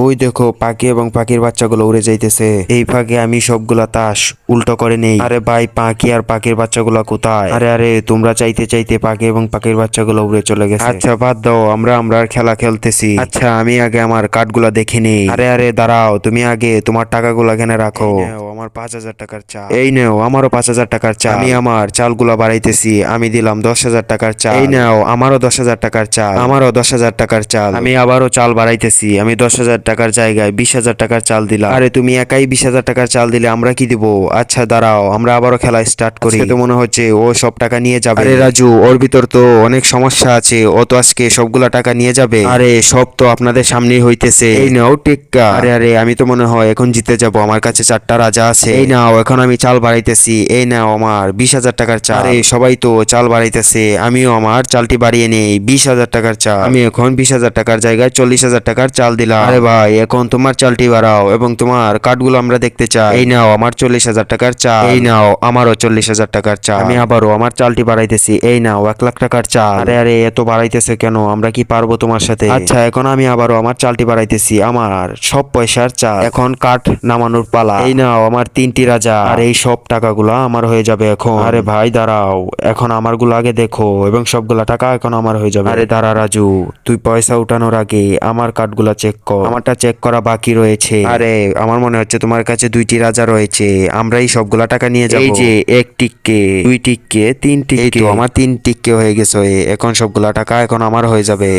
ওই দেখো পাখি এবং পাখির বাচ্চাগুলো উড়ে যাইতেছে। এই ফাঁকে আমি সবগুলা তাস উল্টো করে নেই। আরে ভাই পাখি আর পাখির বাচ্চাগুলা কোথায়? আরে আরে তোমরা চাইতে চাইতে পাখি এবং পাখির বাচ্চাগুলো উড়ে চলে গেছে। আচ্ছা বাদ দাও, আমরা আর খেলা খেলতেছি। আচ্ছা আমি আগে আমার কার্ডগুলা দেখে নেই। আরে আরে দাঁড়াও, তুমি আগে তোমার টাকাগুলা এখানে রাখো। আমার 5,000 টাকার চাল। এই নেও আমারও 5,000 টাকার চাল। আমি আমার চালগুলা বাড়াইতেছি। আমি দিলাম 10,000 টাকার চাল। এই নাও আমারও 10,000 টাকার চাল। আমারও 10,000 টাকার চাল। আমি আবারও চাল বাড়াইতেছি। আমি 10,000 টাকার জায়গায় 20,000 টাকার চাল দিলাম। আরে তুমি একাই 20,000 টাকার চাল দিলে আমরা কি দিব? আচ্ছা দাঁড়াও, আমরা আবারও খেলা স্টার্ট করি। তো মনে হচ্ছে ও সব টাকা নিয়ে যাবে। আরে রাজু, ওর ভিতর তো অনেক সমস্যা আছে, ও তো আজকে সবগুলা টাকা নিয়ে যাবে। আরে সব তো আপনাদের সামনেই হইতেছে। এই নাও টিক্কা। আরে আরে আমি তো মনে হয় এখন জিতে যাব, আমার কাছে 4টা রাজা আছে। এই নাও এখন আমি চাল বাড়াইতেছি। এই নাও আমার 20,000 টাকার চাল। আরে সবাই তো চাল বাড়াইতেছে, আমিও আমার চালটি বাড়িয়ে নেই। 20,000 টাকার চাল। আমি এখন 20,000 টাকার জায়গায় 40,000 টাকার চাল দিলাম। আরে ভাই এখন তোমার চালটি বাড়াও এবং তোমার কার্ডগুলো আমরা দেখতে চাই। এই নাও আমার 40,000 টাকার চাল। এই নাও আমারও 40,000 টাকার চাল। আমি আবারও আমার চালটি বাড়াইতেছি। এই নাও 1,00,000 টাকার চাল। আরে আরে এত বাড়াইতেছে কেন? আমরা কি পারবো তোমার সাথে? আচ্ছা এখন আমি আবারও আমার চালটি বাড়াইতেছি। আমার সব পয়সার চাল। এখন কাঠ নামানোর পালা। এই নাও আমার 3টি রাজা। আর এই সব টাকাগুলা আমার হয়ে যাবে এখন। আরে ভাই দাঁড়াও, এখন আমারগুলো আগে দেখো এবং সবগুলা টাকা এখন আমার হয়ে যাবে। আরে দাঁড়া রাজু, তুই পয়সা উঠানোর আগে আমার কার্ডগুলা চেক কর। আমারটা চেক করা বাকি রয়েছে। আরে আমার মনে হচ্ছে তোমার কাছে 2টি রাজা রয়েছে। আমরাই সবগুলা টাকা নিয়ে যাবো। এই যে 1 টিক্কে, 2 টিক্কে, 3 টিক্কে। এই তো আমার 3 টিক্কে হয়ে গেছে। এখন সবগুলা টাকা এখন আমার হয়ে যাবে।